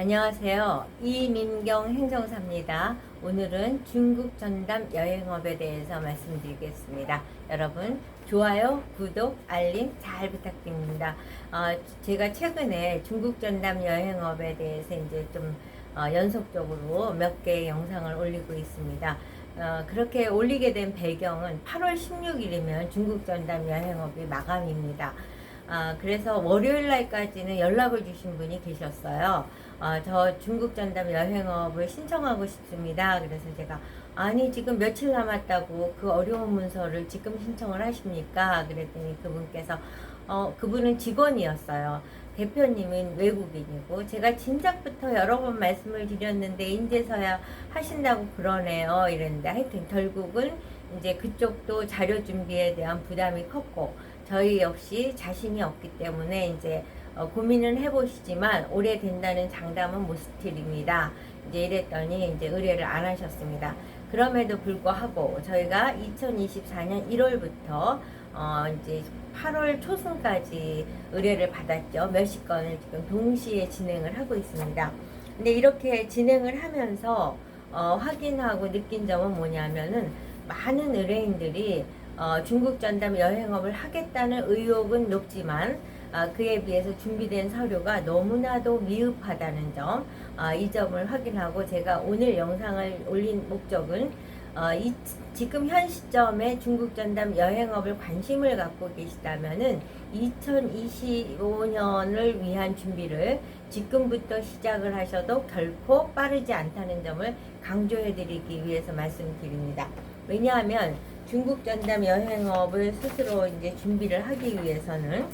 안녕하세요. 이민경 행정사입니다. 오늘은 중국 전담 여행업에 대해서 말씀드리겠습니다. 여러분, 좋아요, 구독, 알림 잘 부탁드립니다. 제가 최근에 중국 전담 여행업에 대해서 이제 좀 연속적으로 몇 개의 영상을 올리고 있습니다. 그렇게 올리게 된 배경은 8월 16일이면 중국 전담 여행업이 마감입니다. 그래서 월요일 날까지는 연락을 주신 분이 계셨어요. 저 중국 전담 여행업을 신청하고 싶습니다. 그래서 제가 아니 지금 며칠 남았다고 그 어려운 문서를 지금 신청을 하십니까? 그랬더니 그분께서 그분은 직원이었어요. 대표님은 외국인이고 제가 진작부터 여러 번 말씀을 드렸는데 인제서야 하신다고 그러네요. 이랬는데 하여튼 결국은 이제 그쪽도 자료 준비에 대한 부담이 컸고 저희 역시 자신이 없기 때문에 이제 고민은 해보시지만 오래된다는 장담은 못 드립니다. 이제 이랬더니 이제 의뢰를 안 하셨습니다. 그럼에도 불구하고 저희가 2024년 1월부터 이제 8월 초순까지 의뢰를 받았죠. 몇십 건을 지금 동시에 진행을 하고 있습니다. 근데 이렇게 진행을 하면서 확인하고 느낀 점은 뭐냐면은 많은 의뢰인들이 중국 전담 여행업을 하겠다는 의욕은 높지만 그에 비해서 준비된 서류가 너무나도 미흡하다는 점, 이 점을 확인하고 제가 오늘 영상을 올린 목적은 지금 현 시점에 중국 전담 여행업을 관심을 갖고 계시다면은 2025년을 위한 준비를 지금부터 시작을 하셔도 결코 빠르지 않다는 점을 강조해 드리기 위해서 말씀드립니다. 왜냐하면 중국 전담 여행업을 스스로 이제 준비를 하기 위해서는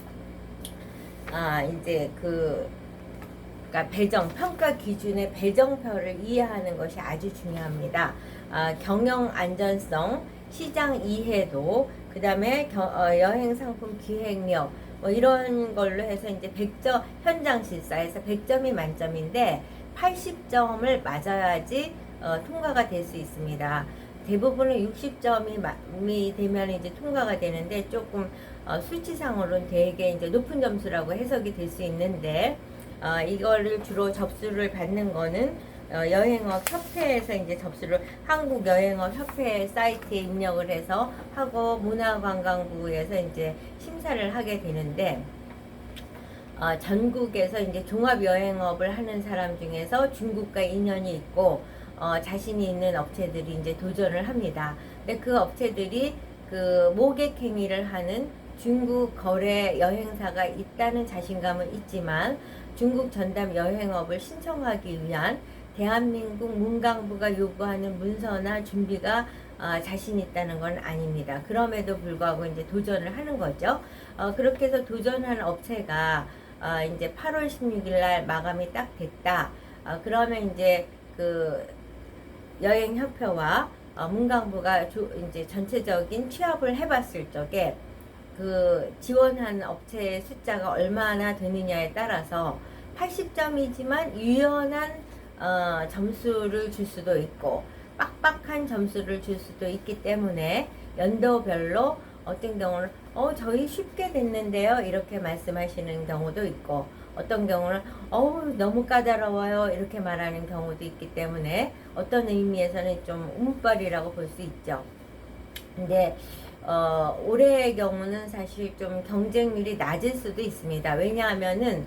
이제 그러니까 배정 평가 기준의 배정표를 이해하는 것이 아주 중요합니다. 경영 안전성, 시장 이해도, 그 다음에 여행 상품 기획력, 뭐 이런 걸로 해서 이제 100점 현장 실사에서 100점이 만점인데 80점을 맞아야지 통과가 될 수 있습니다. 대부분은 60점이 되면 이제 통과가 되는데 조금 수치상으로는 되게 이제 높은 점수라고 해석이 될 수 있는데 이거를 주로 접수를 받는 거는 여행업 협회에서 이제 접수를 한국 여행업 협회 사이트에 입력을 해서 하고 문화관광부에서 이제 심사를 하게 되는데 전국에서 이제 종합 여행업을 하는 사람 중에서 중국과 인연이 있고 자신이 있는 업체들이 이제 도전을 합니다. 근데 그 업체들이 그 모객 행위를 하는 중국 거래 여행사가 있다는 자신감은 있지만 중국 전담 여행업을 신청하기 위한 대한민국 문광부가 요구하는 문서나 준비가 자신 있다는 건 아닙니다. 그럼에도 불구하고 이제 도전을 하는 거죠. 그렇게 해서 도전한 업체가 이제 8월 16일 날 마감이 딱 됐다. 그러면 이제 그 여행협회와 문광부가 이제 전체적인 취합을 해봤을 적에 그 지원한 업체의 숫자가 얼마나 되느냐에 따라서 80점이지만 유연한 점수를 줄 수도 있고 빡빡한 점수를 줄 수도 있기 때문에 연도별로 어떤 경우는 저희 쉽게 됐는데요 이렇게 말씀하시는 경우도 있고 어떤 경우는 너무 까다로워요 이렇게 말하는 경우도 있기 때문에 어떤 의미에서는 좀 운빨이라고 볼 수 있죠. 근데 올해의 경우는 사실 좀 경쟁률이 낮을 수도 있습니다. 왜냐하면은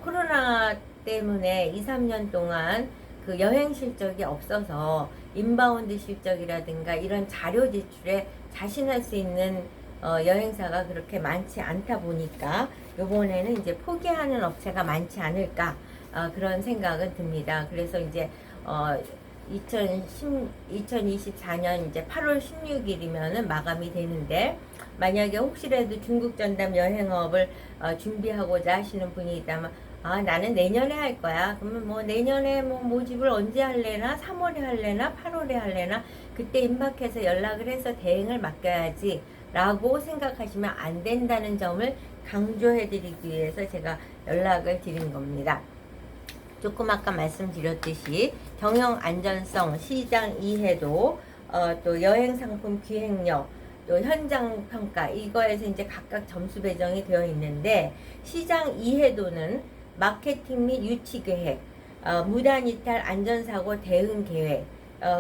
코로나 때문에 2, 3년 동안 그 여행 실적이 없어서 인바운드 실적이라든가 이런 자료 제출에 자신할 수 있는 여행사가 그렇게 많지 않다 보니까 요번에는 이제 포기하는 업체가 많지 않을까 그런 생각은 듭니다. 그래서 이제 2024년 이제 8월 16일이면은 마감이 되는데 만약에 혹시라도 중국 전담 여행업을 준비하고자 하시는 분이 있다면 나는 내년에 할 거야. 그러면 뭐 내년에 뭐 모집을 언제 할래나 3월에 할래나 8월에 할래나 그때 임박해서 연락을 해서 대행을 맡겨야지 라고 생각하시면 안 된다는 점을 강조해 드리기 위해서 제가 연락을 드린 겁니다. 조금 아까 말씀드렸듯이 경영 안전성, 시장 이해도, 또 여행 상품 기획력, 또 현장 평가 이거에서 이제 각각 점수 배정이 되어 있는데 시장 이해도는 마케팅 및 유치 계획, 무단 이탈 안전사고 대응 계획.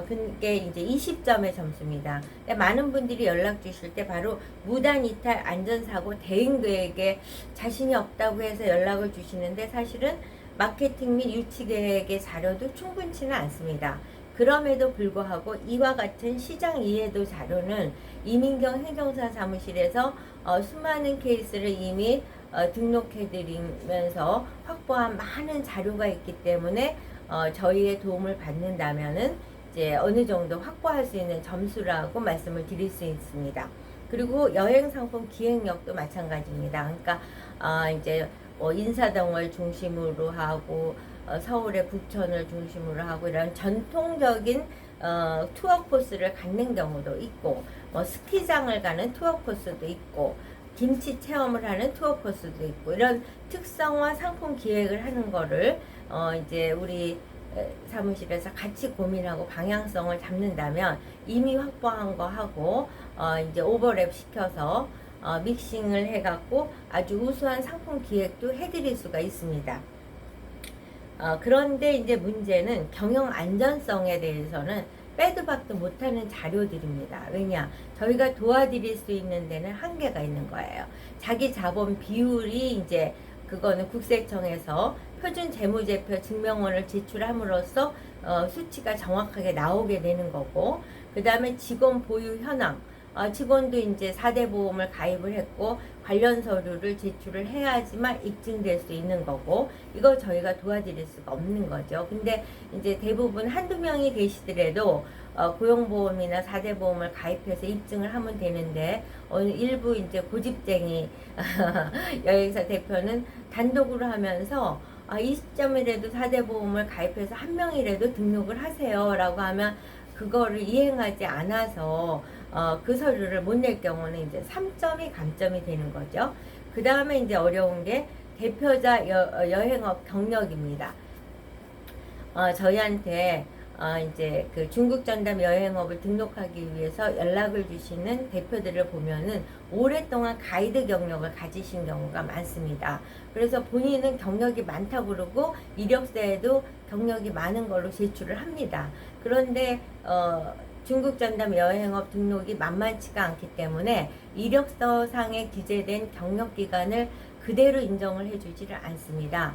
그게 이제 20점의 점수입니다. 근데 많은 분들이 연락 주실 때 바로 무단 이탈 안전사고 대응 계획에 자신이 없다고 해서 연락을 주시는데 사실은 마케팅 및 유치 계획의 자료도 충분치는 않습니다. 그럼에도 불구하고 이와 같은 시장 이해도 자료는 이민경 행정사 사무실에서 수많은 케이스를 이미 등록해드리면서 확보한 많은 자료가 있기 때문에 저희의 도움을 받는다면은 이제 어느 정도 확보할 수 있는 점수라고 말씀을 드릴 수 있습니다. 그리고 여행 상품 기획력도 마찬가지입니다. 그러니까 이제 인사동을 중심으로 하고 서울의 북촌을 중심으로 하고 이런 전통적인 투어 코스를 갖는 경우도 있고 스키장을 가는 투어 코스도 있고 김치 체험을 하는 투어 코스도 있고 이런 특성화 상품 기획을 하는 거를 이제 우리 사무실에서 같이 고민하고 방향성을 잡는다면 이미 확보한 거 하고 이제 오버랩 시켜서 믹싱을 해갖고 아주 우수한 상품 기획도 해드릴 수가 있습니다. 그런데 이제 문제는 경영 안전성에 대해서는 빼도 박도 못하는 자료들입니다. 왜냐? 저희가 도와드릴 수 있는 데는 한계가 있는 거예요. 자기 자본 비율이 이제 그거는 국세청에서 표준 재무제표 증명원을 제출함으로써 수치가 정확하게 나오게 되는 거고, 그 다음에 직원 보유 현황, 직원도 이제 4대 보험을 가입을 했고 관련 서류를 제출을 해야지만 입증될 수 있는 거고, 이거 저희가 도와드릴 수가 없는 거죠. 근데 이제 대부분 한두 명이 계시더라도 고용보험이나 4대 보험을 가입해서 입증을 하면 되는데 일부 이제 고집쟁이 여행사 대표는 단독으로 하면서 이 시점이라도 4대 보험을 가입해서 한 명이라도 등록을 하세요 라고 하면 그거를 이행하지 않아서 그 서류를 못 낼 경우는 이제 3점이 감점이 되는 거죠. 그 다음에 이제 어려운 게 대표자 여행업 경력입니다. 저희한테 이제 그 중국 전담 여행업을 등록하기 위해서 연락을 주시는 대표들을 보면은 오랫동안 가이드 경력을 가지신 경우가 많습니다. 그래서 본인은 경력이 많다고 그러고 이력서에도 경력이 많은 걸로 제출을 합니다. 그런데 중국 전담 여행업 등록이 만만치가 않기 때문에 이력서상에 기재된 경력 기간을 그대로 인정을 해주지를 않습니다.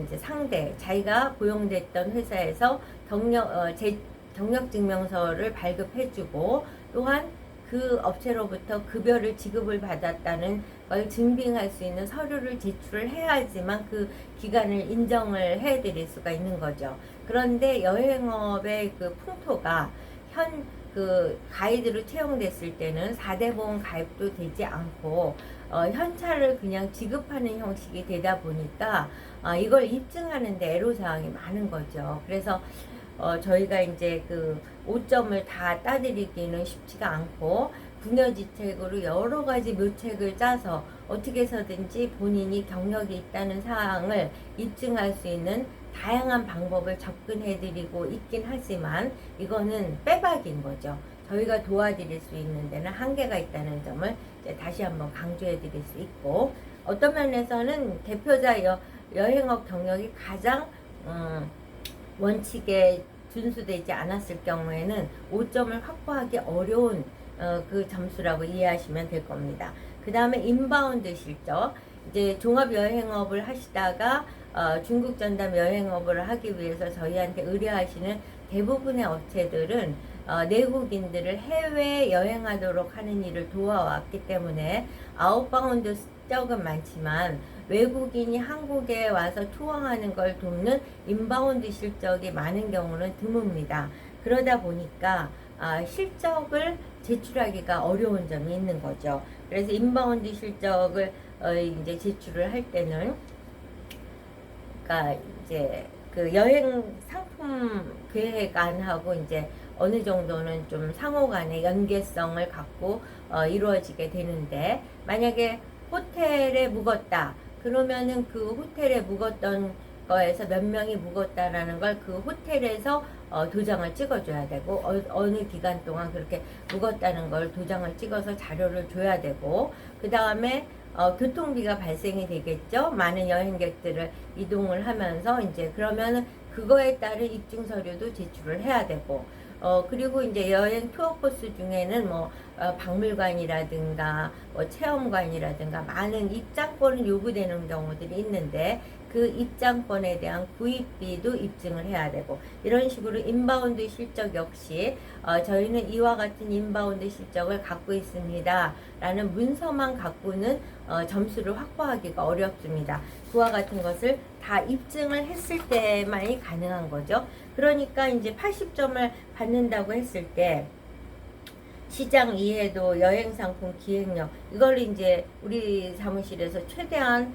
이제 상대, 자기가 고용됐던 회사에서 경력 증명서를 발급해주고 또한 그 업체로부터 급여를 지급을 받았다는 걸 증빙할 수 있는 서류를 제출을 해야지만 그 기간을 인정을 해드릴 수가 있는 거죠. 그런데 여행업의 그 풍토가 그 가이드로 채용됐을 때는 4대 보험 가입도 되지 않고 현찰을 그냥 지급하는 형식이 되다 보니까 이걸 입증하는데 애로사항이 많은 거죠. 그래서 저희가 이제 그 5점을 다 따드리기는 쉽지가 않고 부녀지책으로 여러 가지 묘책을 짜서 어떻게 해서든지 본인이 경력이 있다는 사항을 입증할 수 있는 다양한 방법을 접근해드리고 있긴 하지만 이거는 빼박인 거죠. 저희가 도와드릴 수 있는 데는 한계가 있다는 점을 이제 다시 한번 강조해드릴 수 있고, 어떤 면에서는 대표자 여행업 경력이 가장 원칙에 준수되지 않았을 경우에는 5점을 확보하기 어려운 그 점수라고 이해하시면 될 겁니다. 그 다음에 인바운드 실적, 이제 종합여행업을 하시다가 중국 전담 여행업을 하기 위해서 저희한테 의뢰하시는 대부분의 업체들은 내국인들을 해외 여행하도록 하는 일을 도와왔기 때문에 아웃바운드 실적은 많지만 외국인이 한국에 와서 투어하는 걸 돕는 인바운드 실적이 많은 경우는 드뭅니다. 그러다 보니까 실적을 제출하기가 어려운 점이 있는 거죠. 그래서 인바운드 실적을 이제 제출을 할 때는, 그러니까 이제 그 여행 상품 계획안하고 이제 어느 정도는 좀 상호간의 연계성을 갖고 이루어지게 되는데, 만약에 호텔에 묵었다 그러면은 그 호텔에 묵었던 거에서 몇 명이 묵었다라는 걸 그 호텔에서 도장을 찍어줘야 되고, 어느 기간 동안 그렇게 묵었다는 걸 도장을 찍어서 자료를 줘야 되고, 그 다음에 교통비가 발생이 되겠죠. 많은 여행객들을 이동을 하면서 이제 그러면 그거에 따른 입증 서류도 제출을 해야 되고, 그리고 이제 여행 투어 코스 중에는 뭐, 박물관이라든가, 뭐, 체험관이라든가, 많은 입장권을 요구되는 경우들이 있는데, 그 입장권에 대한 구입비도 입증을 해야 되고, 이런 식으로 인바운드 실적 역시, 저희는 이와 같은 인바운드 실적을 갖고 있습니다. 라는 문서만 갖고는, 점수를 확보하기가 어렵습니다. 그와 같은 것을 다 입증을 했을 때만이 가능한 거죠. 그러니까 이제 80점을 받는다고 했을 때 시장 이해도, 여행 상품 기획력, 이걸 이제 우리 사무실에서 최대한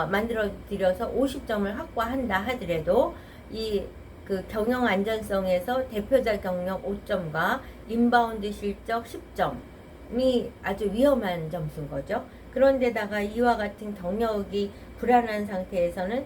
만들어 드려서 50점을 확보한다 하더라도 이 그 경영 안전성에서 대표자 경력 5점과 인바운드 실적 10점이 아주 위험한 점수인 거죠. 그런데다가 이와 같은 경력이 불안한 상태에서는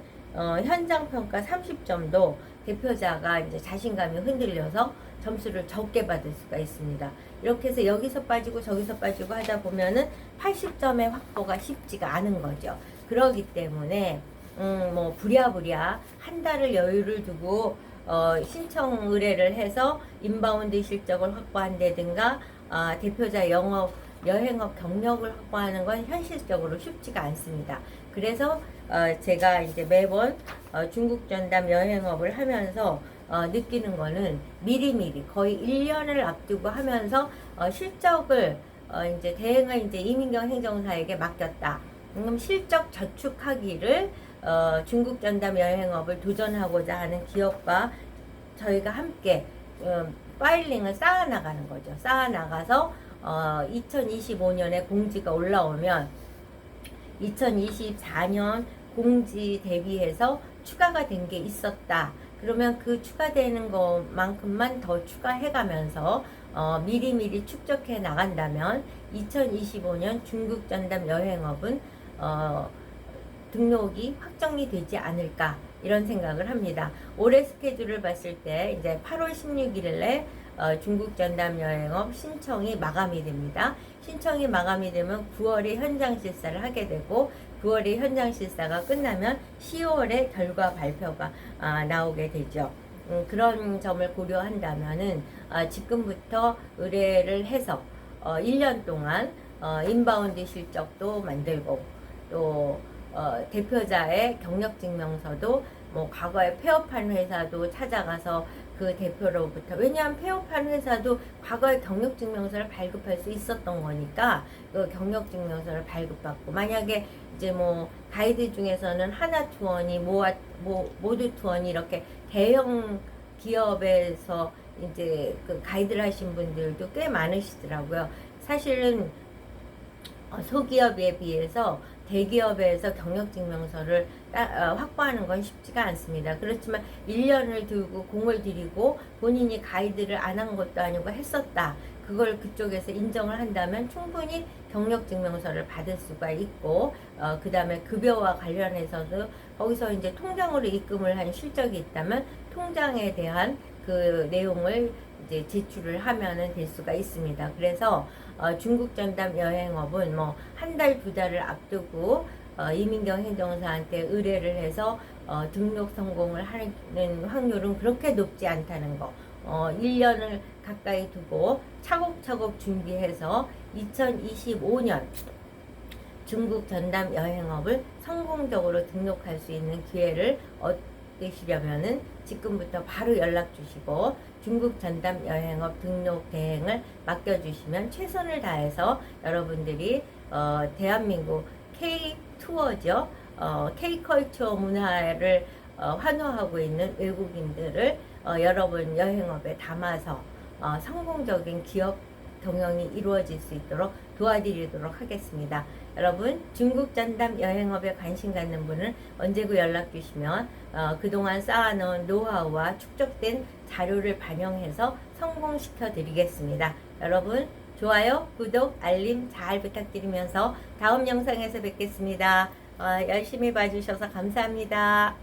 현장 평가 30점도 대표자가 이제 자신감이 흔들려서 점수를 적게 받을 수가 있습니다. 이렇게 해서 여기서 빠지고 저기서 빠지고 하다 보면은 80점의 확보가 쉽지가 않은 거죠. 그러기 때문에 뭐 부랴부랴 한 달을 여유를 두고 신청 의뢰를 해서 인바운드 실적을 확보한다든가 대표자 여행업 경력을 확보하는 건 현실적으로 쉽지가 않습니다. 그래서 제가 이제 매번 중국 전담 여행업을 하면서 느끼는 거는 미리미리 거의 1년을 앞두고 하면서 실적을 이제 대행을 이제 이민경 행정사에게 맡겼다. 그럼 실적 저축하기를 중국 전담 여행업을 도전하고자 하는 기업과 저희가 함께 파일링을 쌓아나가는 거죠. 쌓아나가서 2025년에 공지가 올라오면 2024년 공지 대비해서 추가가 된 게 있었다. 그러면 그 추가되는 것만큼만 더 추가해가면서 미리미리 축적해 나간다면 2025년 중국 전담 여행업은 등록이 확정이 되지 않을까 이런 생각을 합니다. 올해 스케줄을 봤을 때 이제 8월 16일에 중국 전담 여행업 신청이 마감이 됩니다. 신청이 마감이 되면 9월에 현장 실사를 하게 되고 9월에 현장 실사가 끝나면 10월에 결과 발표가 나오게 되죠. 그런 점을 고려한다면은 지금부터 의뢰를 해서 1년 동안 인바운드 실적도 만들고 또 대표자의 경력증명서도 뭐 과거에 폐업한 회사도 찾아가서 그 대표로부터, 왜냐하면 폐업한 회사도 과거에 경력증명서를 발급할 수 있었던 거니까 그 경력증명서를 발급받고, 만약에 이제 뭐 가이드 중에서는 하나투어니 모두투어니 이렇게 대형 기업에서 이제 그 가이드를 하신 분들도 꽤 많으시더라고요. 사실은 소기업에 비해서 대기업에서 경력증명서를 확보하는 건 쉽지가 않습니다. 그렇지만 1년을 두고 공을 들이고 본인이 가이드를 안 한 것도 아니고 했었다. 그걸 그쪽에서 인정을 한다면 충분히 경력증명서를 받을 수가 있고, 그 다음에 급여와 관련해서도 거기서 이제 통장으로 입금을 한 실적이 있다면 통장에 대한 그 내용을 이제 제출을 하면은 될 수가 있습니다. 그래서 중국 전담 여행업은 뭐 한 달, 두 달을 앞두고 이민경 행정사한테 의뢰를 해서 등록 성공을 하는 확률은 그렇게 높지 않다는 거. 1년을 가까이 두고 차곡차곡 준비해서 2025년 중국 전담 여행업을 성공적으로 등록할 수 있는 기회를 얻으시려면은 지금부터 바로 연락 주시고 중국 전담 여행업 등록 대행을 맡겨주시면 최선을 다해서 여러분들이 대한민국 K-투어죠. K-컬처 문화를 환호하고 있는 외국인들을 여러분 여행업에 담아서 성공적인 기업 경영이 이루어질 수 있도록 도와드리도록 하겠습니다. 여러분 중국 전담 여행업에 관심 갖는 분은 언제고 연락 주시면 그동안 쌓아놓은 노하우와 축적된 자료를 반영해서 성공시켜 드리겠습니다. 여러분 좋아요, 구독, 알림 잘 부탁드리면서 다음 영상에서 뵙겠습니다. 열심히 봐주셔서 감사합니다.